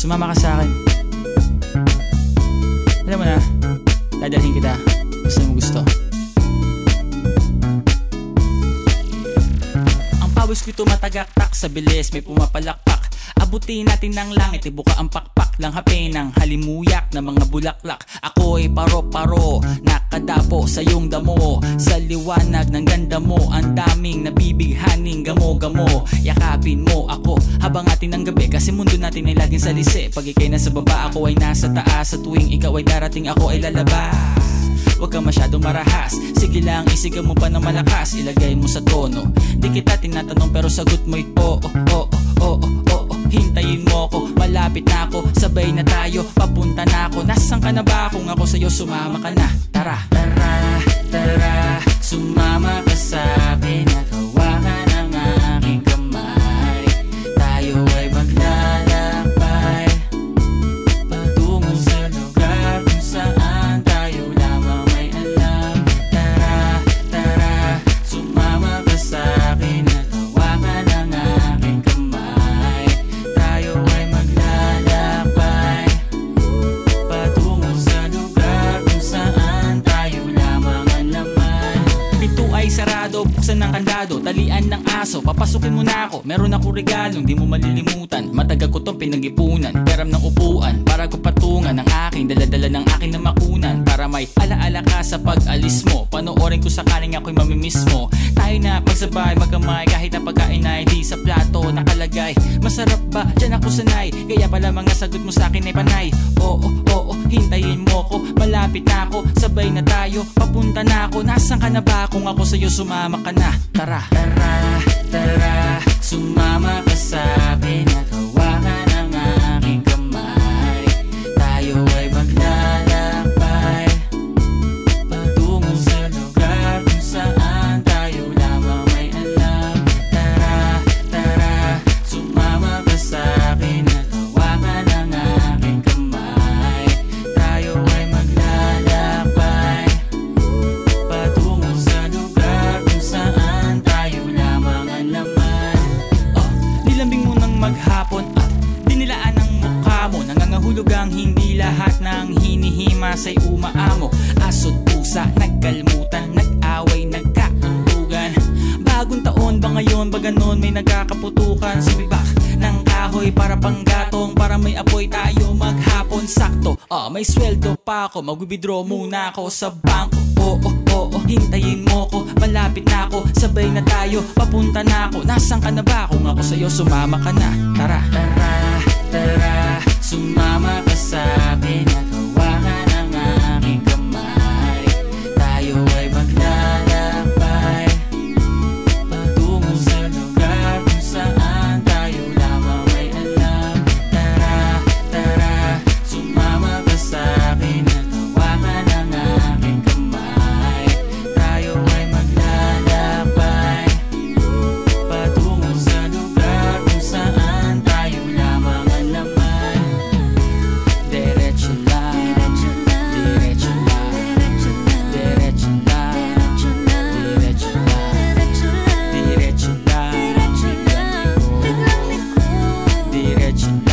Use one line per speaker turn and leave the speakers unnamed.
Sumama ka sa akin. Alam mo na, dadalhin kita kung saan mo gusto. Ang pawis ko'y tumatagaktak sa bilis, may pumapalakpak. Abutin natin ng langit, ibuka ang pakpak lang hapin ng halimuyak na mga bulaklak. Ako'y paro-paro, nakadapo sa iyong damo. Sa liwanag ng ganda mo, ang daming nabibighaning gamo-gamo. Yakapin mo ako habang atin ng gabi, kasi mundo natin ay laging salisi. Pag ikay nasa baba, ako ay nasa taas. Sa tuwing ikaw ay darating, ako ay lalabas. Huwag kang masyadong marahas, sige lang isigaw mo pa ng malakas. Ilagay mo sa tono, di kita tinatanong pero sagot mo ito. Hintayin mo ko, malapit na ako, sabay na tayo, papunta na ako. Nasaan ka na ba? Kung ako sa'yo, sumama ka na. Tara, tara, tara, sumama ka sa'kin at hawakan ang aking kamay. Tayo ay maglalakbay patungo sa lugar kung saan tayo lamang may alam. Tara, tara, sumama ka sa'kin at hawakan ang aking kamay. Tayo ay maglalakbay patungo sa lugar kung saan tayo lamang ang laman. Pito ay sarado, buksan ng kandado, talian ng aso, papasukin mo na ako. Meron akong regalong di mo malilimutan. Matagal ko tong pinag-ipunan, peram ng upuan para ko patungan ang aking daladala ng aking namakunan. Para may alaala ka sa pag-alis mo, panoorin ko sakaling ako'y mamimiss mo. Tayo na magsabay, magkamay, kahit na pagkain ay di sa plato nakalagay. Masarap ba? Diyan ako sanay, kaya pala mga sagot mo sa akin ay panay. Oo, hintayin mo ko, malapit na ako, sabay na tayo, papunta na ako. Nasaan ka na ba? Kung ako sa'yo, sumama ka na. Tara, tara, tara, sumama ka sa'kin at hawakan ang aking kamay. Tayo ay maglalakbay patungo sa lugar kung saan tayo lamang may alam. Tara, tara, sumama ka sa'kin at hawakan ang aking kamay. Tayo ay maglalakbay patungo sa lugar kung saan tayo lamang ang laman. Nilambing mo ng maghapon at dinilaan ang mukha mo. Nangangahulog ang hindi lahat ng hinihima sa'y umaamo. Aso't pusa, nagkalmutan, nag-away, nagkaantugan. Bagong taon ba ngayon, ba ganon may nagkakaputukan? Sumibak ng kahoy para panggatong, para may apoy tayo maghapon. Sakto, may sweldo pa ako, mag-withdraw muna ako sa bangko. Hintayin mo ko, malapit na ako, sabay na tayo, papunta na ako. Nasaan ka na ba? Kung ako sa'yo, sumama ka na. Tara, tara, tara, sumama ka sa'kin at hawakan ang aking kamay. Tayo ay maglalakbay patungo sa lugar kung saan tayo lamang may alam. Tara, tara, sumama ka sa'kin at hawakan ang aking kamay. Tayo ay maglalakbay patungo sa lugar kung saan tayo lamang ang laman. Diretso lang, diretso lang, diretso lang, diretso lang, diretso lang, diretso lang.